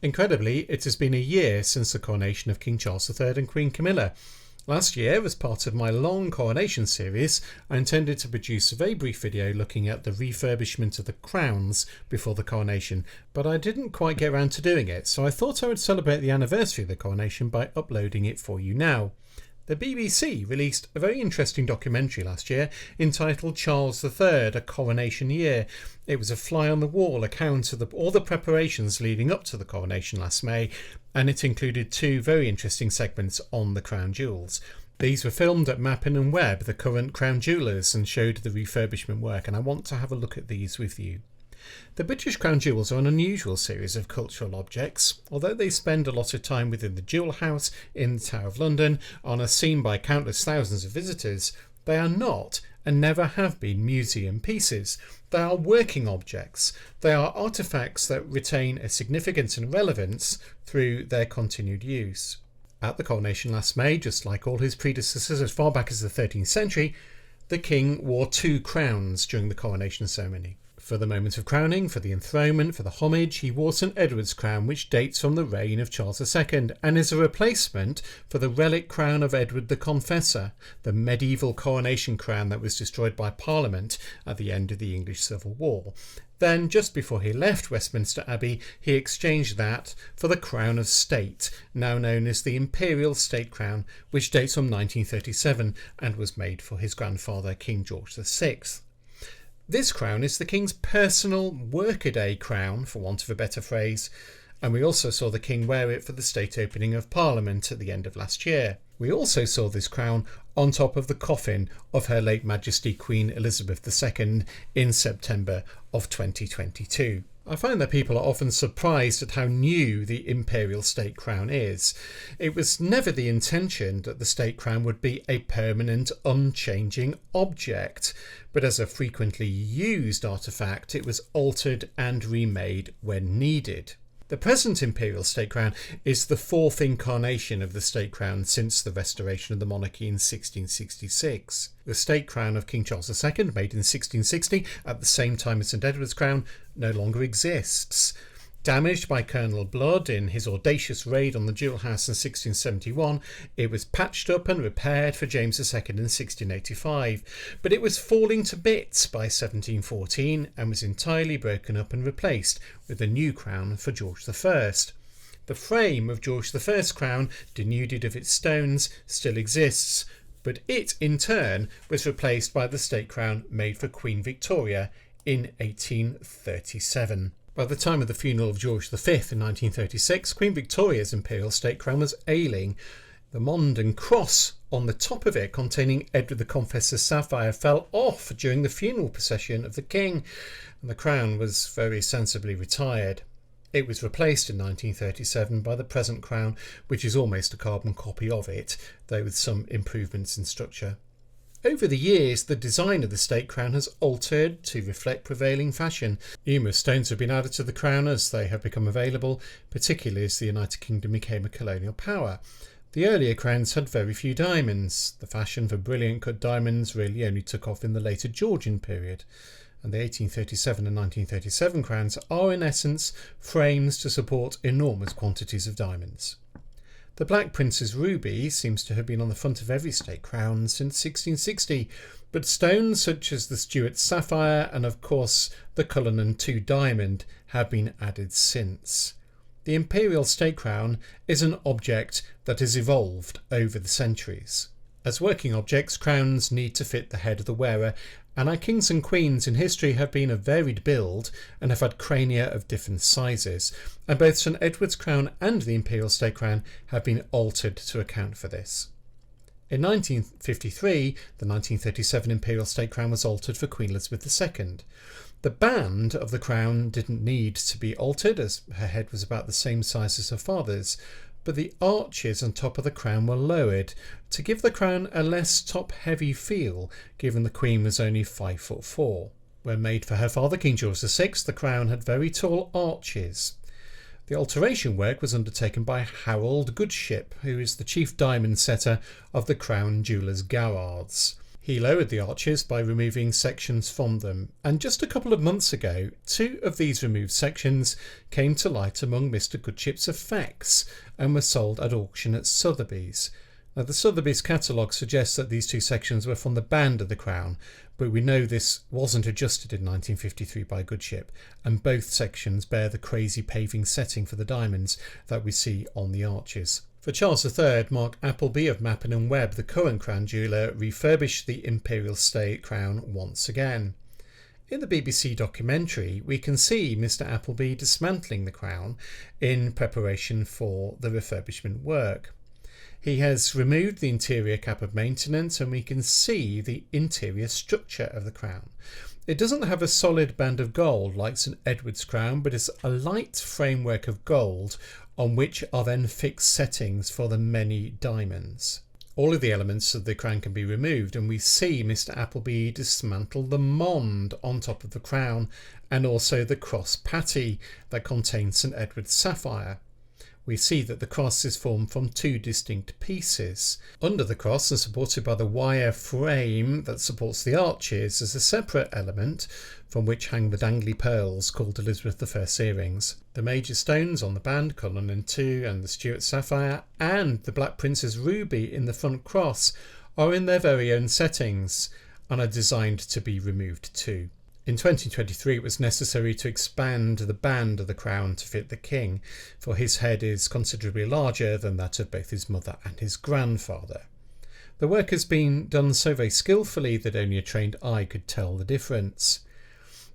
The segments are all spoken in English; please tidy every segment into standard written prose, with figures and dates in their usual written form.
Incredibly, it has been a year since the coronation of King Charles III and Queen Camilla. Last year, as part of my long coronation series, I intended to produce a very brief video looking at the refurbishment of the crowns before the coronation, but I didn't quite get around to doing it, so I thought I would celebrate the anniversary of the coronation by uploading it for you now. The BBC released a very interesting documentary last year entitled Charles III, A Coronation Year. It was a fly-on-the-wall account of all the preparations leading up to the coronation last May, and it included two very interesting segments on the crown jewels. These were filmed at Mappin & Webb, the current crown jewellers, and showed the refurbishment work, and I want to have a look at these with you. The British crown jewels are an unusual series of cultural objects. Although they spend a lot of time within the jewel house in the Tower of London and are seen by countless thousands of visitors, they are not and never have been museum pieces. They are working objects. They are artefacts that retain a significance and relevance through their continued use. At the coronation last May, just like all his predecessors as far back as the 13th century, the king wore two crowns during the coronation ceremony. For the moment of crowning, for the enthronement, for the homage, he wore St Edward's crown, which dates from the reign of Charles II and is a replacement for the relic crown of Edward the Confessor, the medieval coronation crown that was destroyed by Parliament at the end of the English Civil War. Then, just before he left Westminster Abbey, he exchanged that for the Crown of State, now known as the Imperial State Crown, which dates from 1937 and was made for his grandfather, King George VI. This crown is the King's personal workaday crown, for want of a better phrase, and we also saw the King wear it for the state opening of Parliament at the end of last year. We also saw this crown on top of the coffin of Her late Majesty Queen Elizabeth II in September of 2022. I find that people are often surprised at how new the imperial state crown is. It was never the intention that the state crown would be a permanent, unchanging object, but as a frequently used artefact, it was altered and remade when needed. The present imperial state crown is the fourth incarnation of the state crown since the restoration of the monarchy in 1666. The state crown of King Charles II, made in 1660 at the same time as St Edward's crown, no longer exists. Damaged by Colonel Blood in his audacious raid on the jewel house in 1671, it was patched up and repaired for James II in 1685, but it was falling to bits by 1714 and was entirely broken up and replaced with a new crown for George I. The frame of George I's crown, denuded of its stones, still exists, but it in turn was replaced by the state crown made for Queen Victoria in 1837. By the time of the funeral of George V in 1936, Queen Victoria's imperial state crown was ailing. The Mond and Cross on the top of it, containing Edward the Confessor's sapphire, fell off during the funeral procession of the king, and the crown was very sensibly retired. It was replaced in 1937 by the present crown, which is almost a carbon copy of it, though with some improvements in structure. Over the years, the design of the state crown has altered to reflect prevailing fashion. Numerous stones have been added to the crown as they have become available, particularly as the United Kingdom became a colonial power. The earlier crowns had very few diamonds. The fashion for brilliant cut diamonds really only took off in the later Georgian period, and the 1837 and 1937 crowns are in essence frames to support enormous quantities of diamonds. The Black Prince's ruby seems to have been on the front of every state crown since 1660, but stones such as the Stuart sapphire and of course the Cullinan II diamond have been added since. The imperial state crown is an object that has evolved over the centuries. As working objects, crowns need to fit the head of the wearer, and our kings and queens in history have been of varied build and have had crania of different sizes, and both St Edward's crown and the imperial state crown have been altered to account for this. In 1953, the 1937 imperial state crown was altered for Queen Elizabeth II. The band of the crown didn't need to be altered, as her head was about the same size as her father's, but the arches on top of the crown were lowered to give the crown a less top-heavy feel, given the Queen was only 5'4". When made for her father, King George VI, the crown had very tall arches. The alteration work was undertaken by Harold Goodship, who is the chief diamond setter of the Crown Jewellers Garrards. He lowered the arches by removing sections from them, and just a couple of months ago, 2 of these removed sections came to light among Mr Goodchip's effects and were sold at auction at Sotheby's. Now, the Sotheby's catalogue suggests that these 2 sections were from the band of the crown, but we know this wasn't adjusted in 1953 by Goodchip, and both sections bear the crazy paving setting for the diamonds that we see on the arches. For Charles III, Mark Appleby of Mappin & Webb, the current crown jeweller, refurbished the Imperial State crown once again. In the BBC documentary, we can see Mr Appleby dismantling the crown in preparation for the refurbishment work. He has removed the interior cap of maintenance, and we can see the interior structure of the crown. It doesn't have a solid band of gold like St Edward's crown, but it's a light framework of gold on which are then fixed settings for the many diamonds. All of the elements of the crown can be removed, and we see Mr Appleby dismantle the mond on top of the crown and also the cross patty that contains St Edward's sapphire. We see that the cross is formed from 2 distinct pieces. Under the cross, and supported by the wire frame that supports the arches, is a separate element from which hang the dangly pearls called Elizabeth I's earrings. The major stones on the band, Cullinan II and the Stuart sapphire, and the Black Prince's ruby in the front cross are in their very own settings and are designed to be removed too. In 2023 it was necessary to expand the band of the crown to fit the king, for his head is considerably larger than that of both his mother and his grandfather. The work has been done so very skillfully that only a trained eye could tell the difference.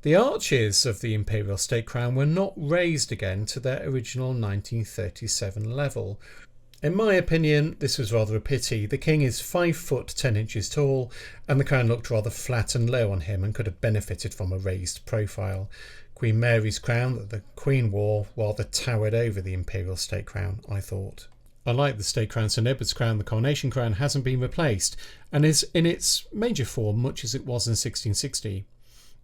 The arches of the Imperial State crown were not raised again to their original 1937 level. In my opinion, this was rather a pity. The king is 5 foot 10 inches tall, and the crown looked rather flat and low on him and could have benefited from a raised profile. Queen Mary's crown that the Queen wore rather towered over the Imperial State crown, I thought. Unlike the State crown, St Edward's crown, the coronation crown hasn't been replaced and is in its major form much as it was in 1660.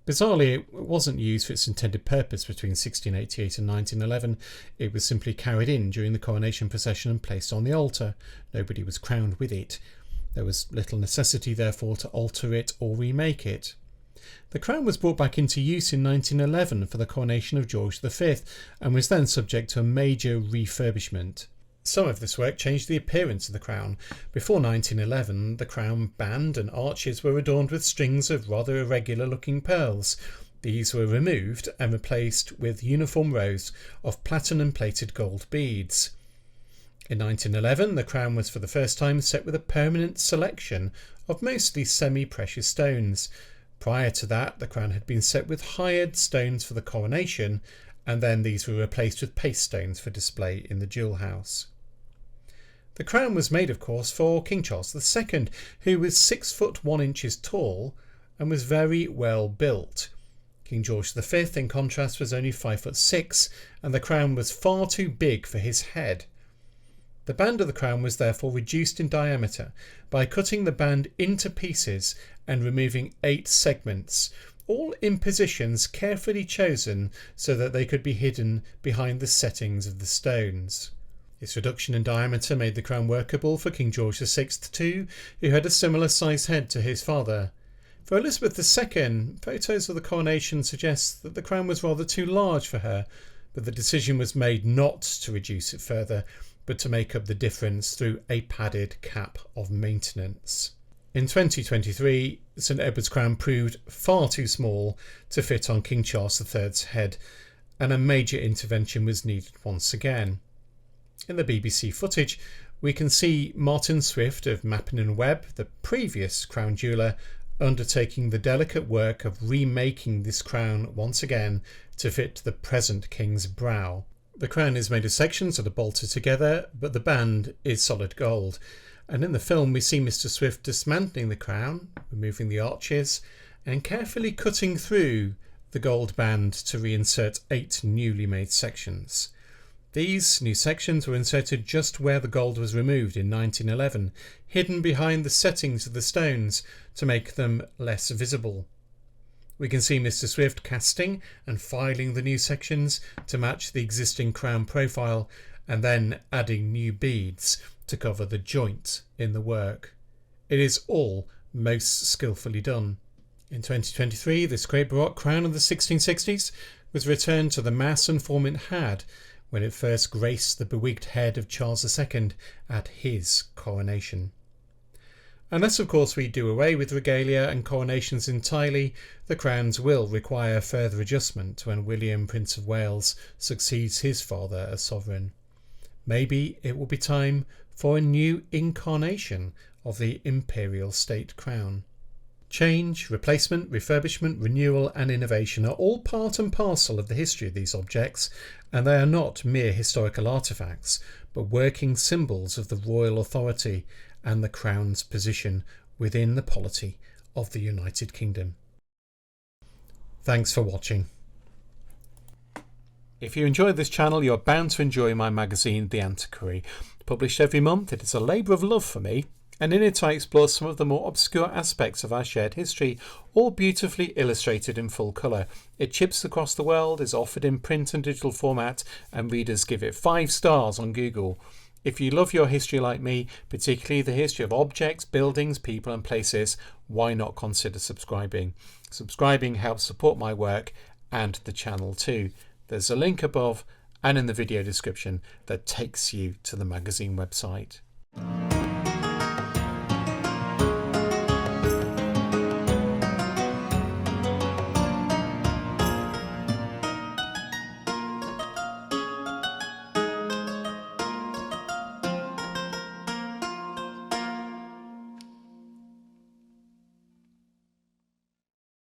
Bizarrely, it wasn't used for its intended purpose between 1688 and 1911. It was simply carried in during the coronation procession and placed on the altar. Nobody was crowned with it. There was little necessity, therefore, to alter it or remake it. The crown was brought back into use in 1911 for the coronation of George V and was then subject to a major refurbishment. Some of this work changed the appearance of the crown. Before 1911, the crown band and arches were adorned with strings of rather irregular looking pearls. These were removed and replaced with uniform rows of platinum plated gold beads. In 1911, the crown was for the first time set with a permanent selection of mostly semi-precious stones. Prior to that, the crown had been set with hired stones for the coronation, and then these were replaced with paste stones for display in the jewel house. The crown was made, of course, for King Charles II, who was 6 foot 1 inches tall and was very well built. King George V, in contrast, was only 5 foot 6, and the crown was far too big for his head. The band of the crown was therefore reduced in diameter by cutting the band into pieces and removing 8 segments, all in positions carefully chosen so that they could be hidden behind the settings of the stones. This reduction in diameter made the crown workable for King George VI too, who had a similar sized head to his father. For Elizabeth II, photos of the coronation suggest that the crown was rather too large for her, but the decision was made not to reduce it further, but to make up the difference through a padded cap of maintenance. In 2023, St Edward's crown proved far too small to fit on King Charles III's head, and a major intervention was needed once again. In the BBC footage, we can see Martin Swift of Mappin & Webb, the previous crown jeweller, undertaking the delicate work of remaking this crown once again to fit the present king's brow. The crown is made of sections that are bolted together, but the band is solid gold. And in the film we see Mr Swift dismantling the crown, removing the arches, and carefully cutting through the gold band to reinsert 8 newly made sections. These new sections were inserted just where the gold was removed in 1911, hidden behind the settings of the stones to make them less visible. We can see Mr Swift casting and filing the new sections to match the existing crown profile, and then adding new beads to cover the joint in the work. It is all most skillfully done. In 2023, this great Baroque crown of the 1660s was returned to the mass and form it had when it first graced the bewigged head of Charles II at his coronation. Unless of course we do away with regalia and coronations entirely, the crowns will require further adjustment when William, Prince of Wales, succeeds his father as sovereign. Maybe it will be time for a new incarnation of the imperial state crown. Change, replacement, refurbishment, renewal and innovation are all part and parcel of the history of these objects, and they are not mere historical artefacts, but working symbols of the royal authority and the crown's position within the polity of the United Kingdom. Thanks for watching. If you enjoyed this channel, you're bound to enjoy my magazine, The Antiquary. Published every month, it is a labour of love for me, and in it I explore some of the more obscure aspects of our shared history, all beautifully illustrated in full colour. It ships across the world, is offered in print and digital format, and readers give it 5 stars on Google. If you love your history like me, particularly the history of objects, buildings, people and places, why not consider subscribing? Subscribing helps support my work and the channel too. There's a link above and in the video description that takes you to the magazine website.